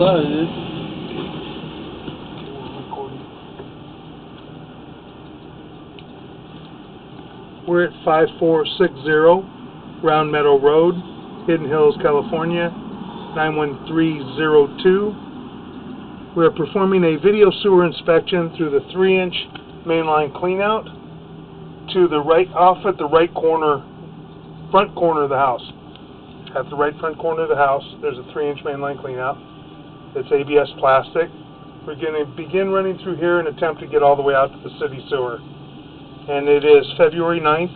thought it is. We're at 5460 Round Meadow Road, Hidden Hills, California, 91302. We are performing a video sewer inspection through the 3-inch mainline cleanout to the right, off at the right corner, front corner of the house. At the right front corner of the house, there's a 3-inch mainline cleanout. It's ABS plastic. We're going to begin running through here and attempt to get all the way out to the city sewer. And it is February 9th,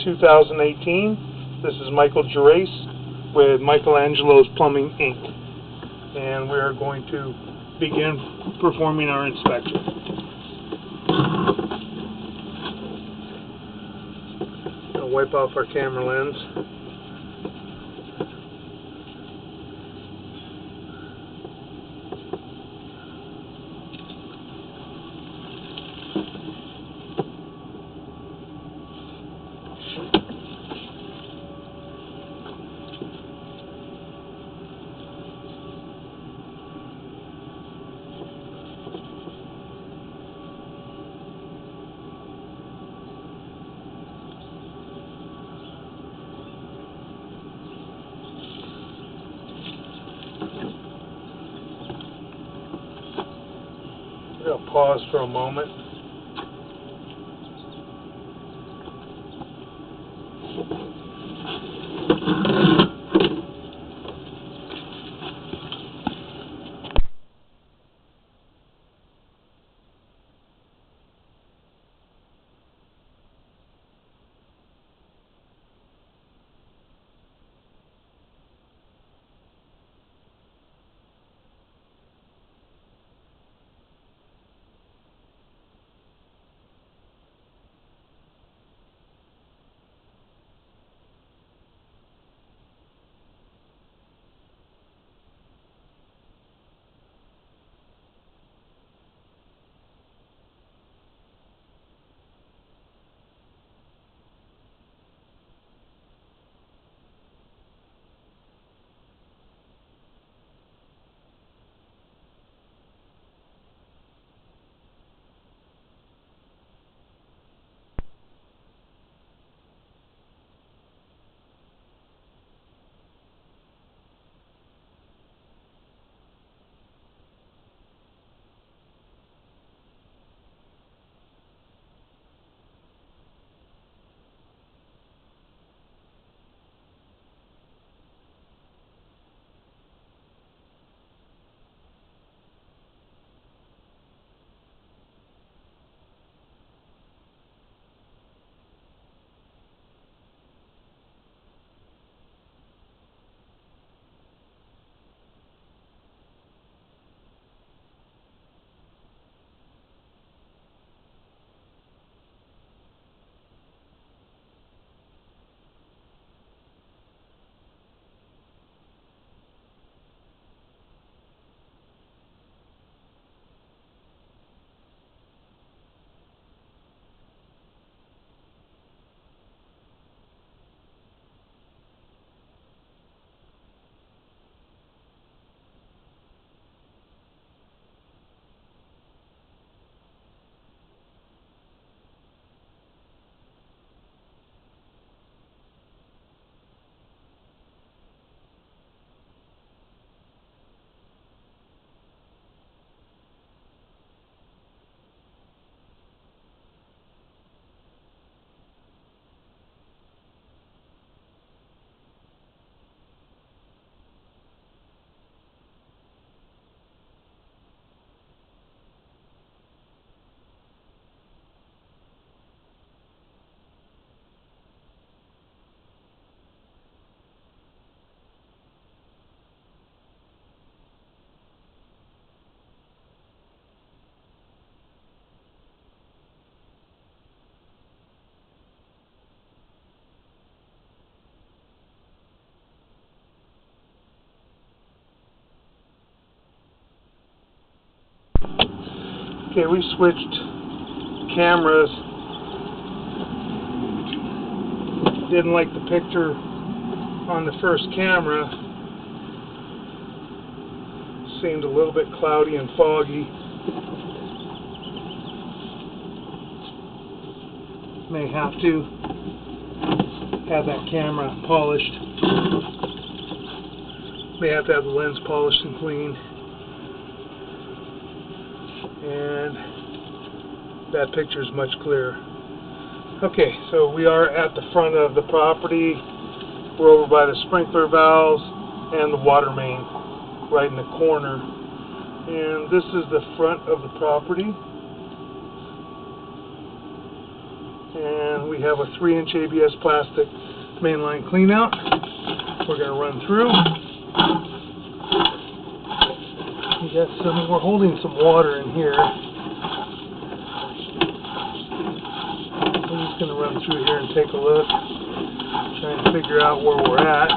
2018. This is Michael Gerace with Michelangelo's Plumbing, Inc. And we are going to begin performing our inspection. I'll wipe off our camera lens. I'll pause for a moment. Okay, we switched cameras. Didn't like the picture on the first camera, seemed a little bit cloudy and foggy. May have to have that camera polished. May have to have the lens polished and cleaned. And that picture is much clearer. Okay, so we are at the front of the property. We're over by the sprinkler valves and the water main, right in the corner. And this is the front of the property. And we have a 3-inch ABS plastic mainline cleanout. We're going to run through. We're holding some water in here. I'm just going to run through here and take a look, try and figure out where we're at.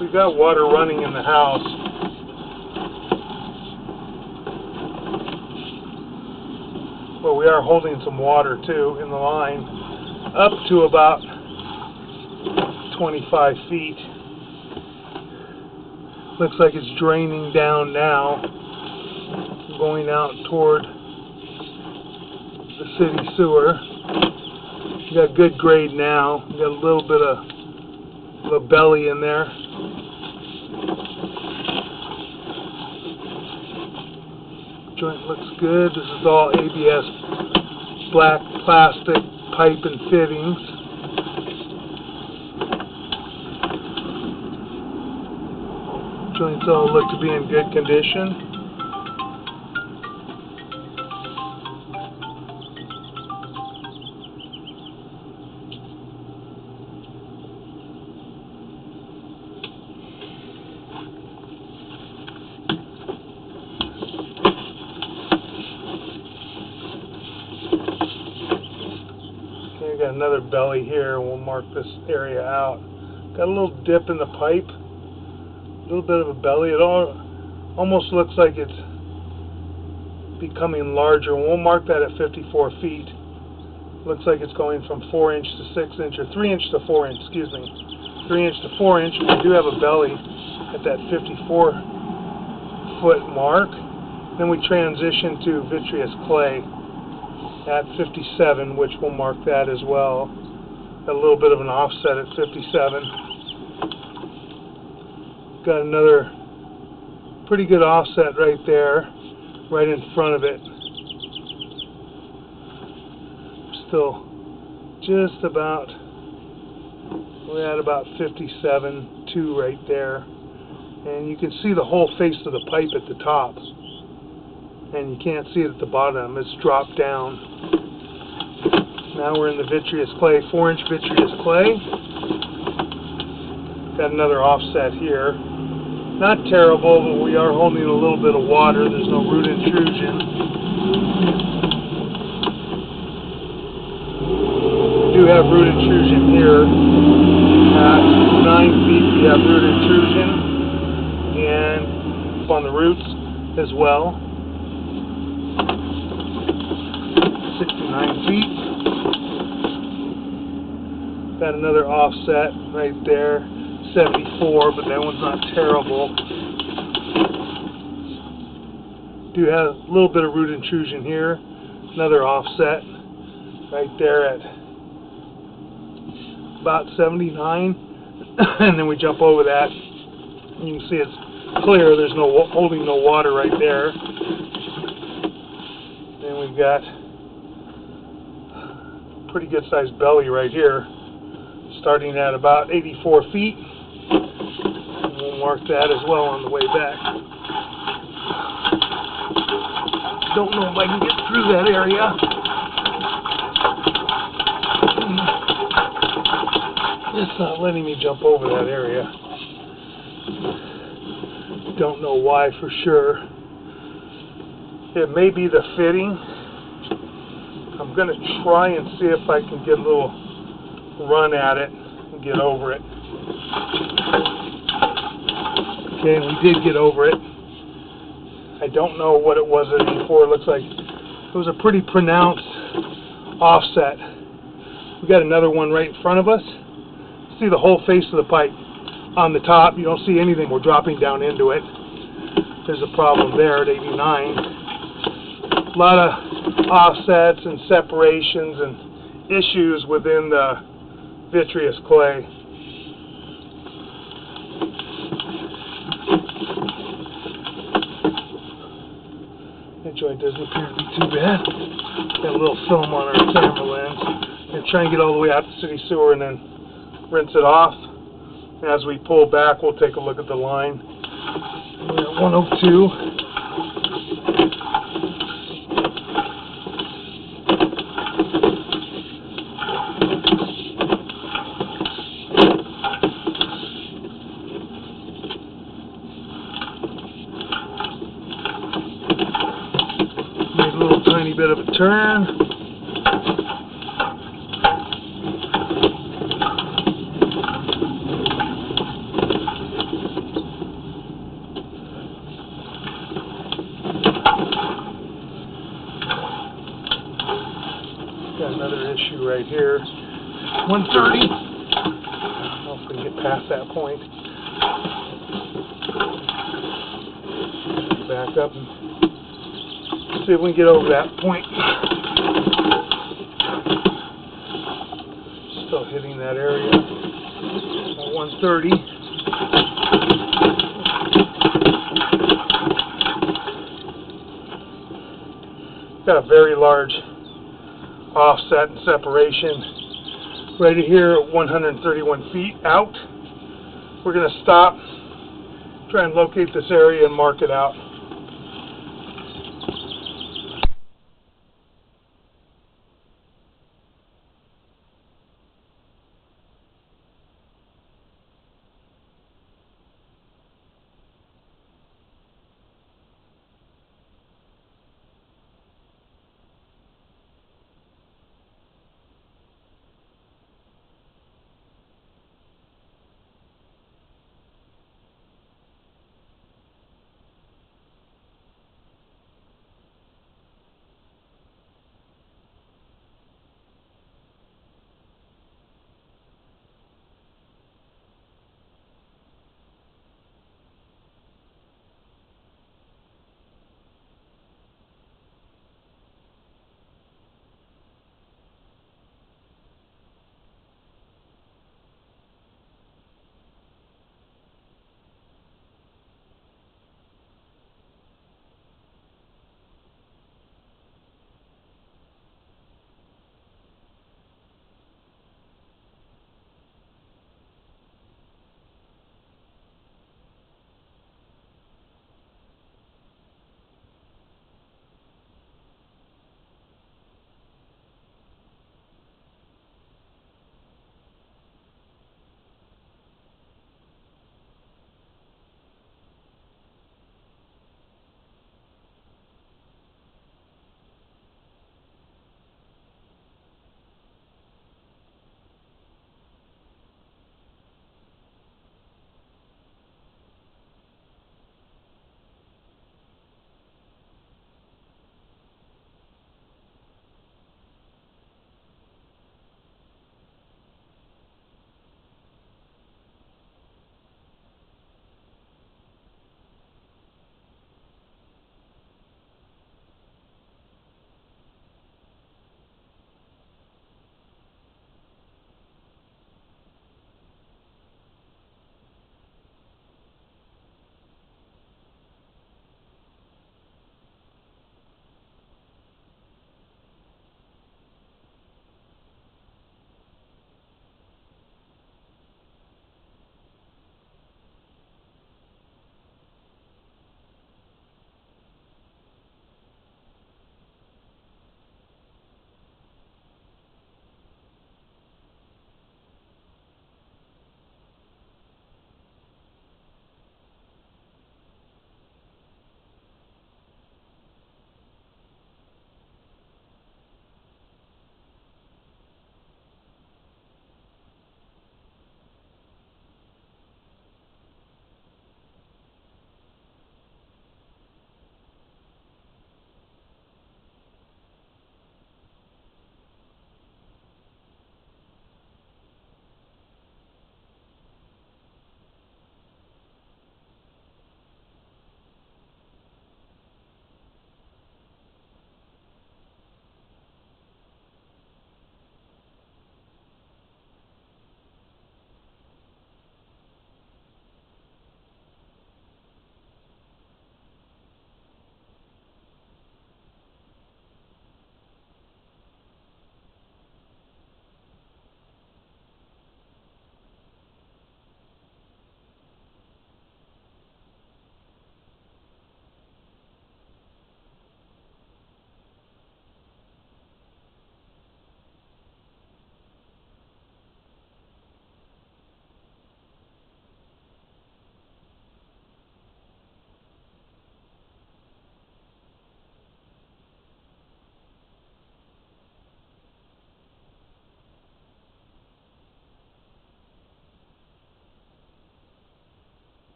We've got water running in the house. Well, we are holding some water too in the line, up to about 25 feet. Looks like it's draining down now, going out toward the city sewer. We got good grade now. We got a little bit of a belly in there. Joint looks good. This is all ABS black plastic pipe and fittings. Joints all look to be in good condition. Okay, we got another belly here. We'll mark this area out. Got a little dip in the pipe. A little bit of a belly. It almost looks like it's becoming larger. We'll mark that at 54 feet. Looks like it's going from 4-inch to 6-inch, or 3-inch to 4-inch, excuse me. 3-inch to 4-inch. We do have a belly at that 54-foot mark. Then we transition to vitreous clay at 57, which we'll mark that as well. Got a little bit of an offset at 57. Got another pretty good offset right there, right in front of it. Still just about, we're at about 57.2 right there. And you can see the whole face of the pipe at the top. And you can't see it at the bottom. It's dropped down. Now we're in the vitreous clay, 4-inch vitreous clay. Got another offset here. Not terrible, but we are holding a little bit of water. There's no root intrusion. We do have root intrusion here. At 9 feet we have root intrusion, and up on the roots as well. 69 feet. Got another offset right there. 74, but that one's not terrible. Do have a little bit of root intrusion here. Another offset right there at about 79. And then we jump over that. You can see it's clear. There's no holding no water right there. Then we've got a pretty good sized belly right here, starting at about 84 feet. We'll mark that as well on the way back. Don't know if I can get through that area. It's not letting me jump over that area. Don't know why for sure. It may be the fitting. I'm going to try and see if I can get a little run at it and get over it. Okay, we did get over it. I don't know what it was before. It looks like it was a pretty pronounced offset We got another one right in front of us. See the whole face of the pipe on the top. You don't see anything. We're dropping down into it. There's a problem there at 89. A lot of offsets and separations and issues within the vitreous clay. That joint doesn't appear to be too bad. Got a little film on our camera lens. And try and get all the way out to city sewer and then rinse it off. And as we pull back, we'll take a look at the line. We're at 102. Made a little tiny bit of a turn. Got another issue right here. 130. I don't know if we can get past that point. Back up and see if we can get over that point. Still hitting that area. 130. Got a very large offset and separation right here at 131 feet out. We're going to stop, try and locate this area and mark it out.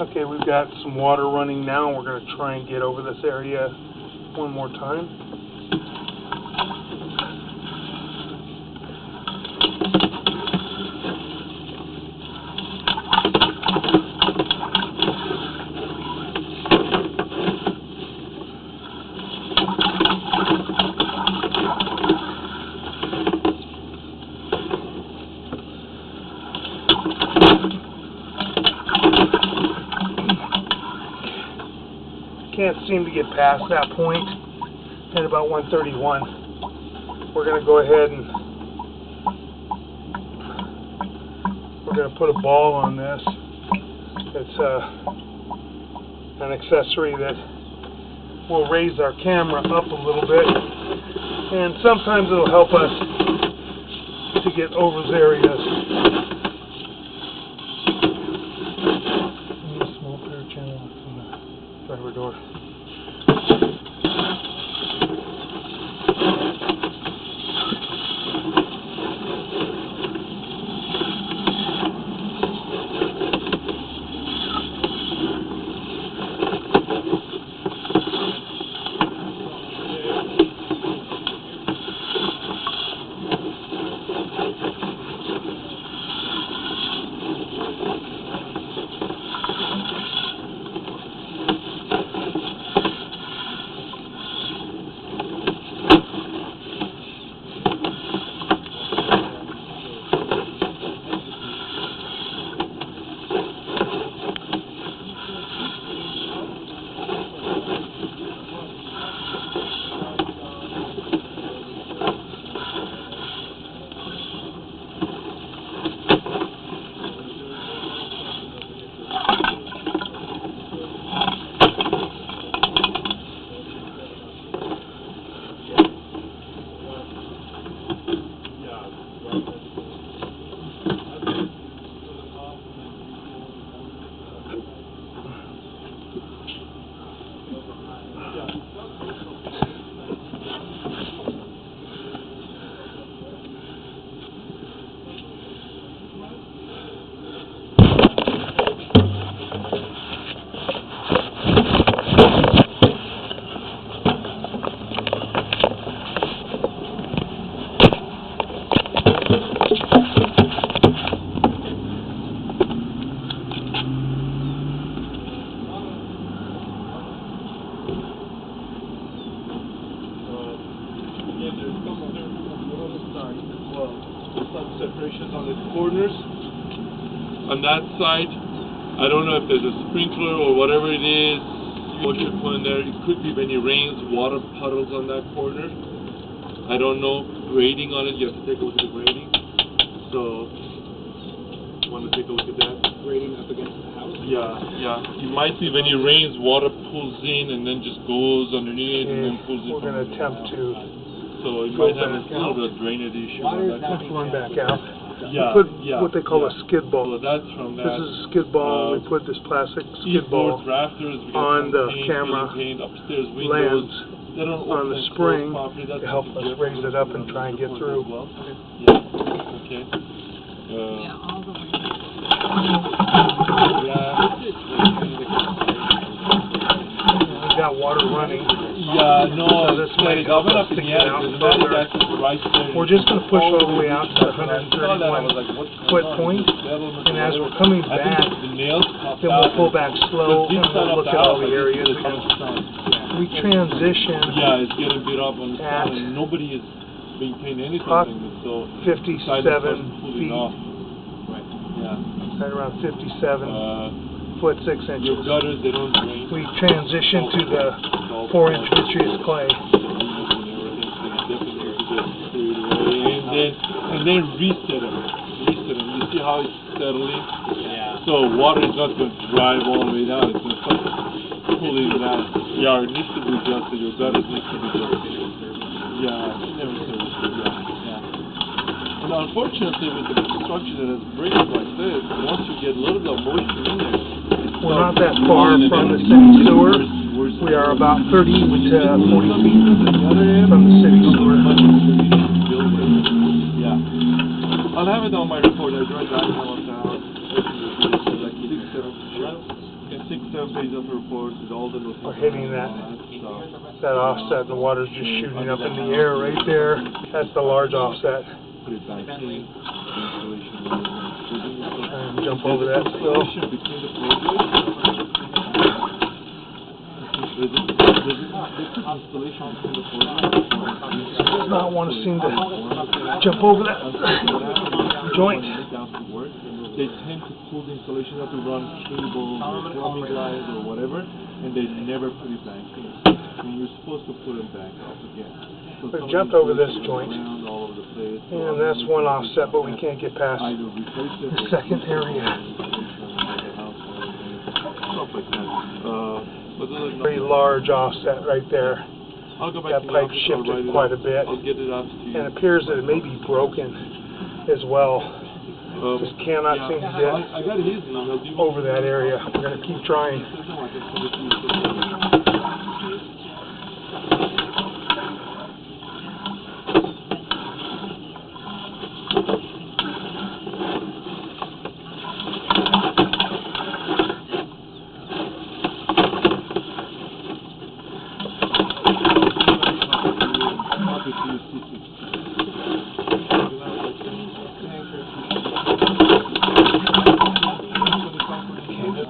Okay, we've got some water running now. We're going to try and get over this area one more time. Can't seem to get past that point at about 131. We're going to go ahead and we're going to put a ball on this. It's an accessory that will raise our camera up a little bit, and sometimes it'll help us to get over those areas. Small pair of channels on the driver door. Separations on the corners. On that side, I don't know if there's a sprinkler or whatever it is you should put in there. It could be when it rains, water puddles on that corner. I don't know. Grading on it, you have to take a look at the grading. So, want to take a look at that? Grading up against the house? Yeah. It might be when it rains, water pulls in and then just goes underneath and then pulls in. We're going to attempt to. So it might have a little bit of drainage issue. Let's run back out. Yeah, we put what they call a skid ball. So that's from that. This is a skid ball. We put this plastic skid ball rafters, on the camera upstairs windows, lens on the spring to help us raise it up and try and get through. Yeah. Okay. All the way. We've got water running. Yeah, no, so this might help us to get out further. We're just going to push all the way out to the 131-foot point, and as we're coming back, then we'll pull back slow and we'll look at all the areas again. We transition it's getting beat up on the at and nobody is maintaining anything. So 57 feet, right? Yeah, right around 57. Foot 6 inches. Your gutters, they don't drain. We transition to the 4-inch vitreous clay. And then reset them. You see how it's settling? Yeah. So water is not going to drive all the way down. It's going to start pulling down. Yeah, it needs to be adjusted. Your gutters need to be adjusted. Yeah, it never serves. Yeah. And unfortunately, with the construction that has bricks like this, once you get a little bit of moisture in there, we're not that far from the city sewer. We are about 30 to 40 feet from the city sewer. Yeah. I'll have it on my report. I drive down the house. 7 pages of reports with all the notices. We're hitting that stuff. that offset. The water's just shooting up in the air right there. That's the large offset. Put it back in. And jump over that still. Between the projects. Does not want to seem to jump over that joint. They tend to pull the installation up to run cables or plumbing lines or whatever, and they never put it back in. And you're supposed to put it back up again. So we've jumped over this joint, all over the place, and that's one offset, but we can't get past the second area. Stuff like that. Very large offset right there. I'll go back That pipe shifted quite a bit, I'll get it out to you. and it appears that it may be broken as well. Just cannot seem to I got his email. get over that area. We're going to keep trying. Okay,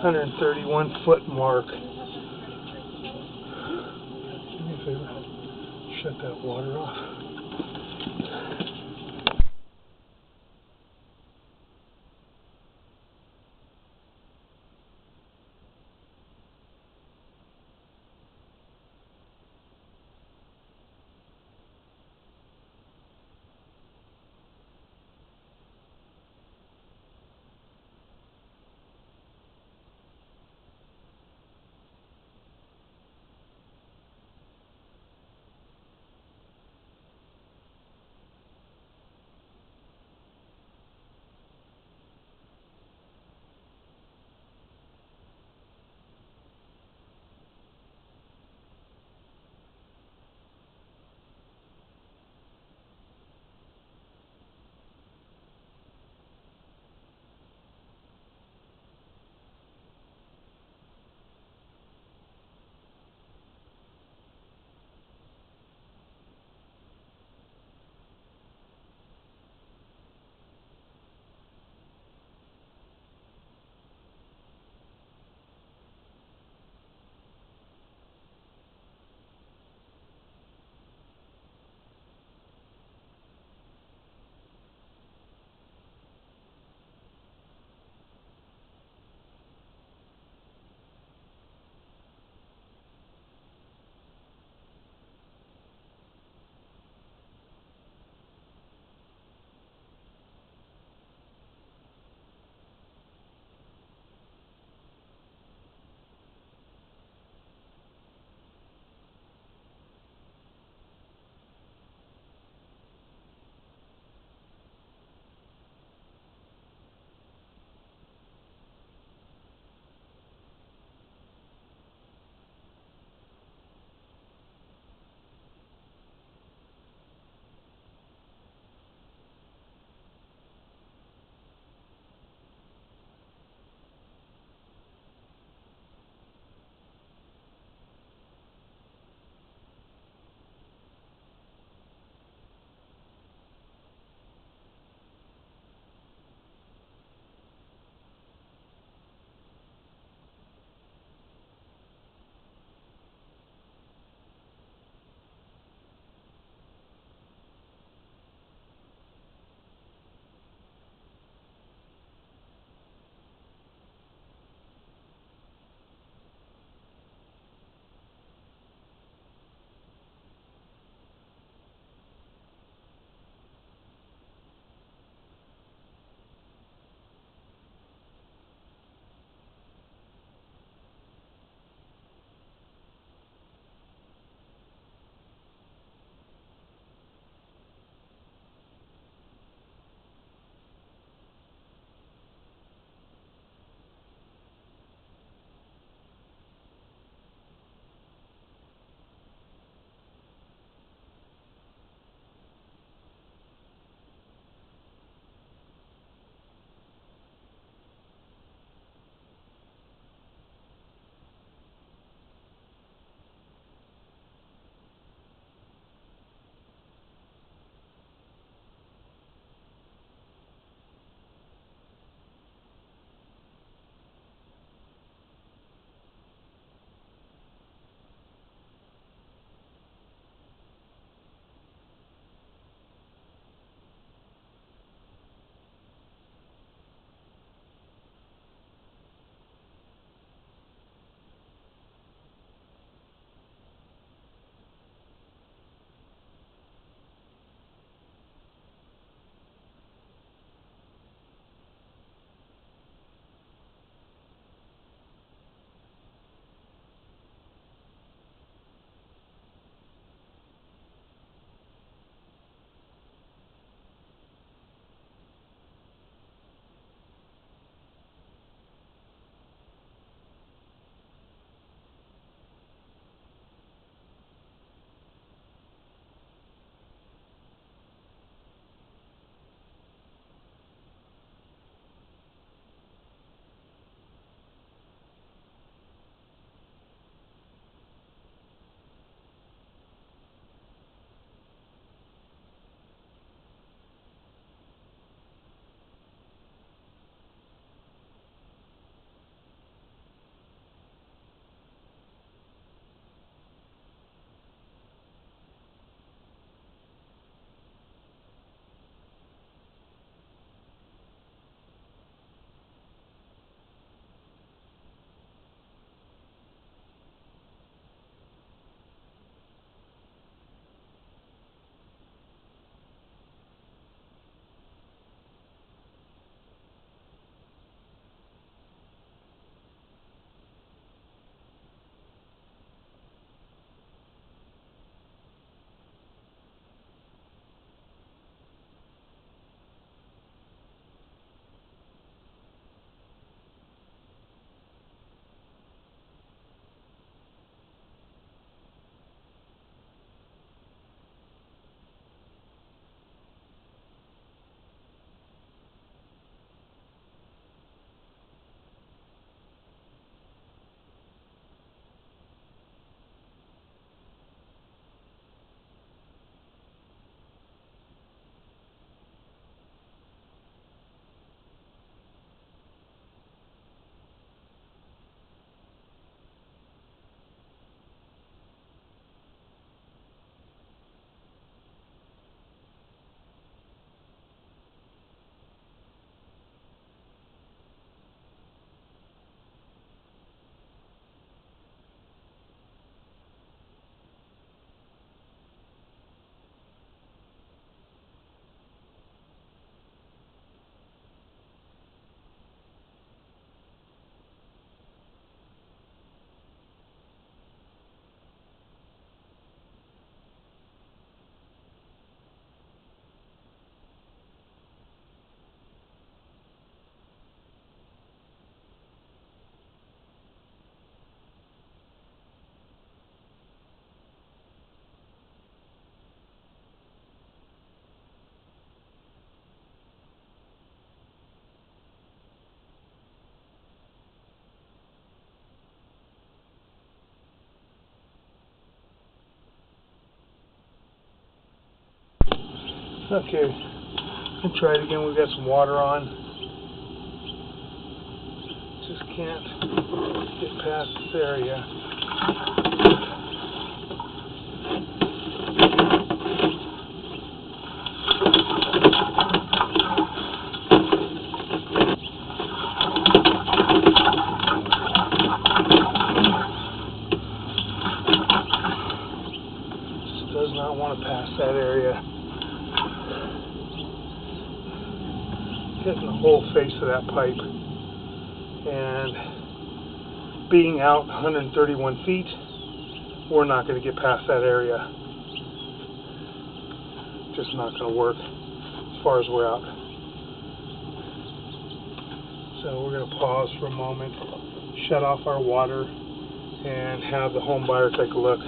131-foot mark. Do me a favor. Shut that water off. Okay, we'll try it again. We've got some water on. Just can't get past this area. Just does not want to pass that area. Hitting the whole face of that pipe. And being out 131 feet, we're not going to get past that area. Just not going to work as far as we're out. So we're going to pause for a moment, shut off our water, and have the home buyer take a look.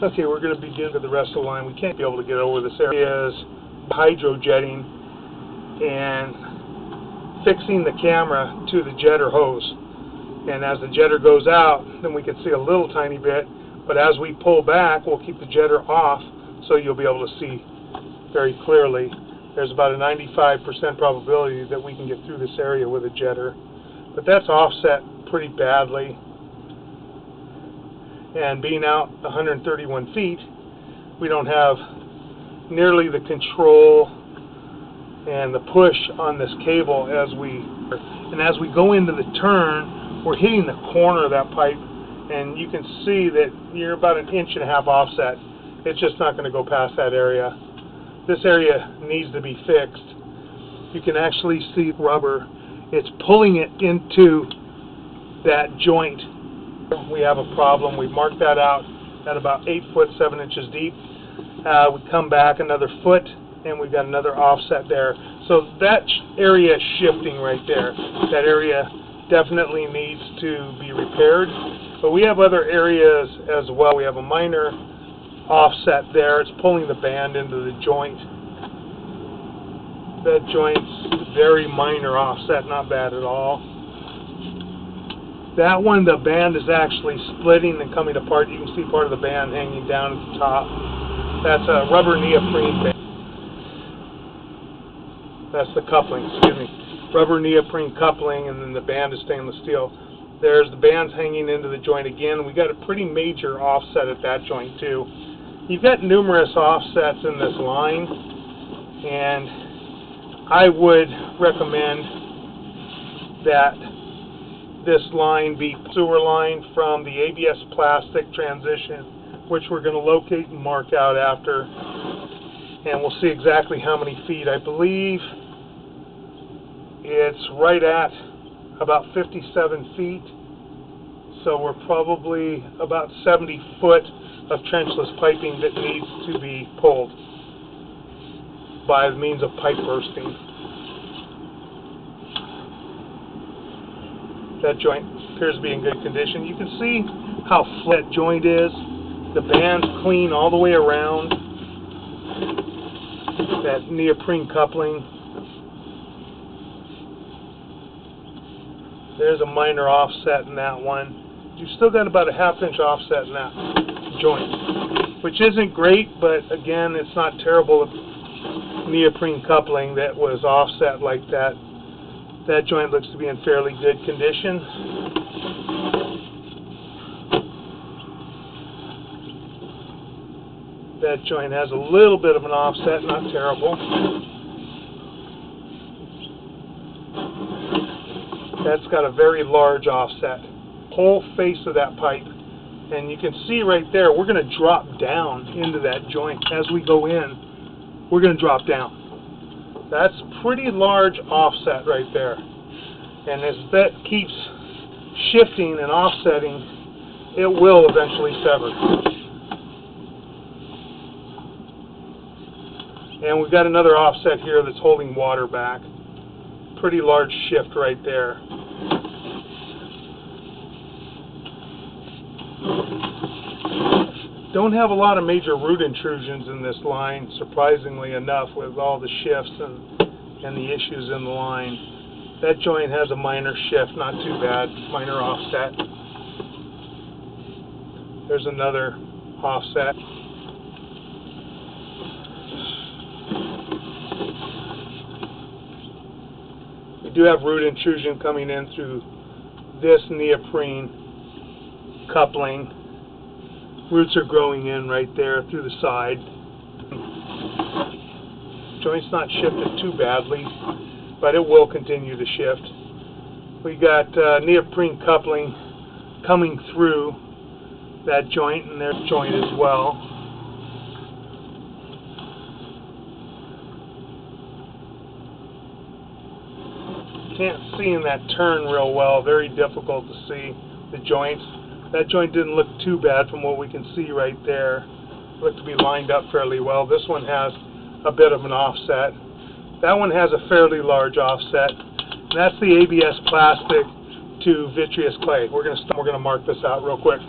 Okay, we're going to begin with the rest of the line. We can't be able to get over this area. Is hydrojetting and fixing the camera to the jetter hose. And as the jetter goes out, then we can see a little tiny bit. But as we pull back, we'll keep the jetter off, so you'll be able to see very clearly. There's about a 95% probability that we can get through this area with a jetter. But that's offset pretty badly. And being out 131 feet, we don't have nearly the control and the push on this cable as we go into the turn, we're hitting the corner of that pipe, and you can see that you're about 1.5 inches offset. It's just not going to go past that area. This area needs to be fixed. You can actually see rubber. It's pulling it into that joint. We have a problem. We've marked that out at about 8 foot 7 inches deep. We come back another foot, and we've got another offset there. So that area is shifting right there. That area definitely needs to be repaired. But we have other areas as well. We have a minor offset there. It's pulling the band into the joint. That joint's very minor offset, not bad at all. That one, the band is actually splitting and coming apart. You can see part of the band hanging down at the top. That's a rubber neoprene band. That's the coupling, excuse me. Rubber neoprene coupling, and then the band is stainless steel. There's the bands hanging into the joint again. We got a pretty major offset at that joint too. You've got numerous offsets in this line, and I would recommend that this line be sewer line from the ABS plastic transition, which we're going to locate and mark out after, and we'll see exactly how many feet. I believe it's right at about 57 feet, so we're probably about 70 foot of trenchless piping that needs to be pulled by means of pipe bursting. That joint appears to be in good condition. You can see how flat that joint is. The band's clean all the way around. That neoprene coupling. There's a minor offset in that one. You've still got about a 1/2 inch offset in that joint, which isn't great, but again, it's not terrible neoprene coupling that was offset like that. That joint looks to be in fairly good condition. That joint has a little bit of an offset, not terrible. That's got a very large offset. Whole face of that pipe. And you can see right there, we're going to drop down into that joint. As we go in, we're going to drop down. That's pretty large offset right there. And as that keeps shifting and offsetting, it will eventually sever. And we've got another offset here that's holding water back. Pretty large shift right there. Don't have a lot of major root intrusions in this line, surprisingly enough, with all the shifts and the issues in the line. That joint has a minor shift, not too bad, minor offset. There's another offset. We do have root intrusion coming in through this neoprene coupling. Roots are growing in right there through the side. Joint's not shifted too badly, but it will continue to shift. We got neoprene coupling coming through that joint and their joint as well. Can't see in that turn real well, very difficult to see the joints. That joint didn't look too bad from what we can see right there. It looked to be lined up fairly well. This one has a bit of an offset. That one has a fairly large offset. And that's the ABS plastic to vitreous clay. We're going to mark this out real quick.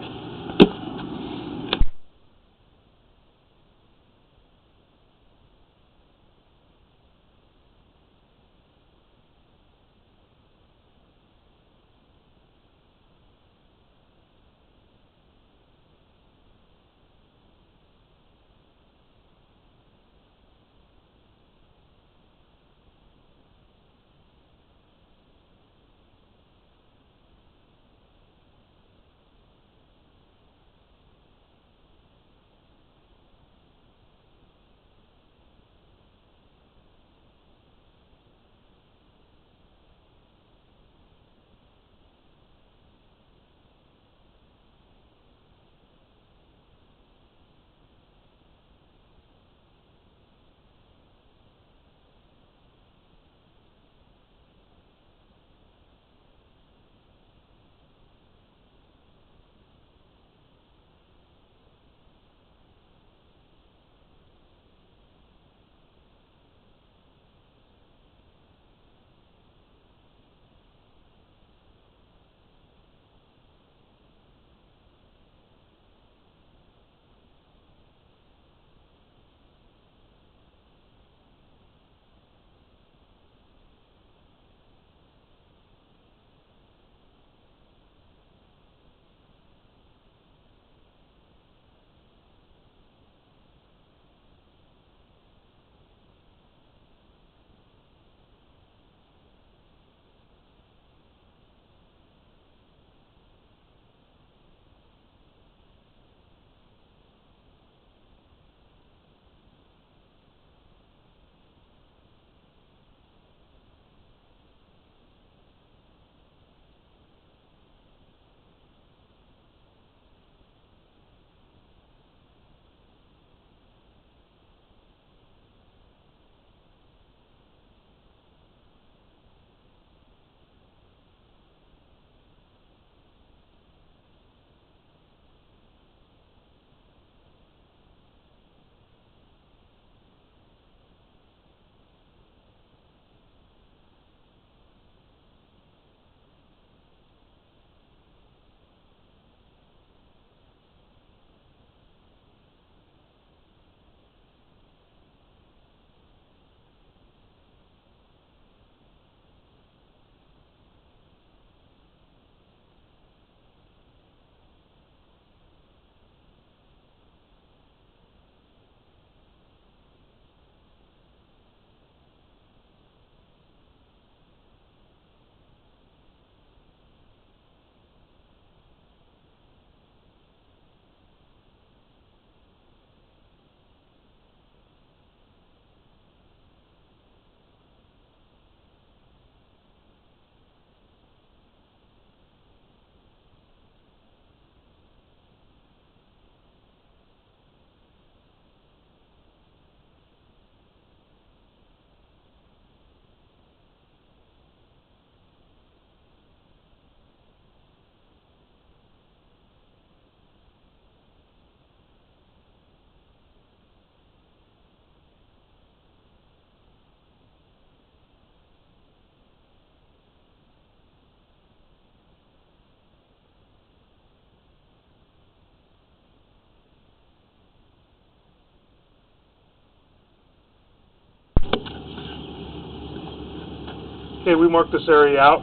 Okay, we marked this area out.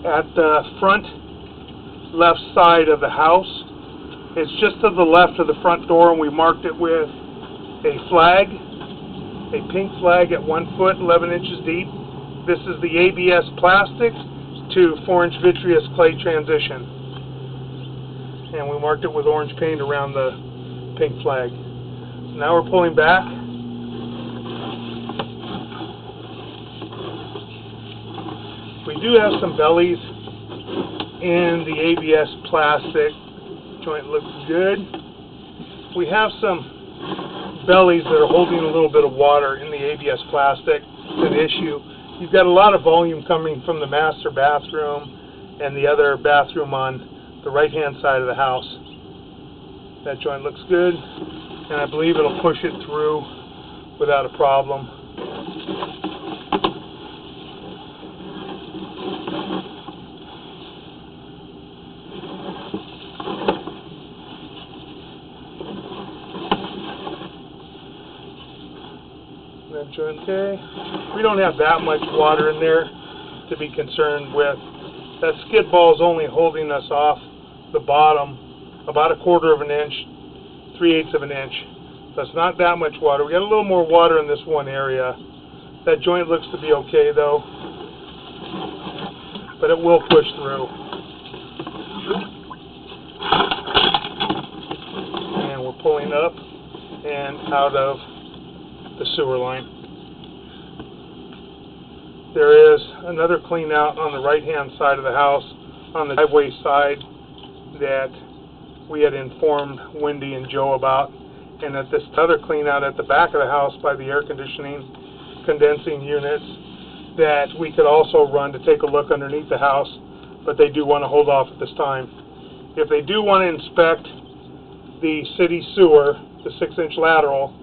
At the front left side of the house, it's just to the left of the front door, and we marked it with a flag, a pink flag at 1 foot, 11 inches deep. This is the ABS plastic to 4-inch vitreous clay transition. And we marked it with orange paint around the pink flag. Now we're pulling back. We do have some bellies in the ABS plastic. Joint looks good. We have some bellies that are holding a little bit of water in the ABS plastic. It's an issue. You've got a lot of volume coming from the master bathroom and the other bathroom on the right-hand side of the house. That joint looks good, and I believe it'll push it through without a problem. That joint okay. We don't have that much water in there to be concerned with. That skid ball is only holding us off the bottom about 1/4 of an inch, 3/8 of an inch. That's not that much water. We got a little more water in this one area. That joint looks to be okay though, but it will push through. And we're pulling up and out of the sewer line. There is another clean out on the right-hand side of the house, on the driveway side, that we had informed Wendy and Joe about, and at this other clean out at the back of the house by the air conditioning condensing units that we could also run to take a look underneath the house, but they do want to hold off at this time. If they do want to inspect the city sewer, the 6-inch lateral,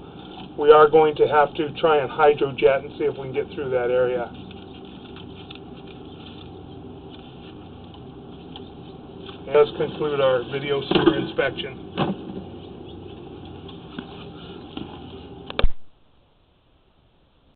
we are going to have to try and hydrojet and see if we can get through that area. That does conclude our video sewer inspection.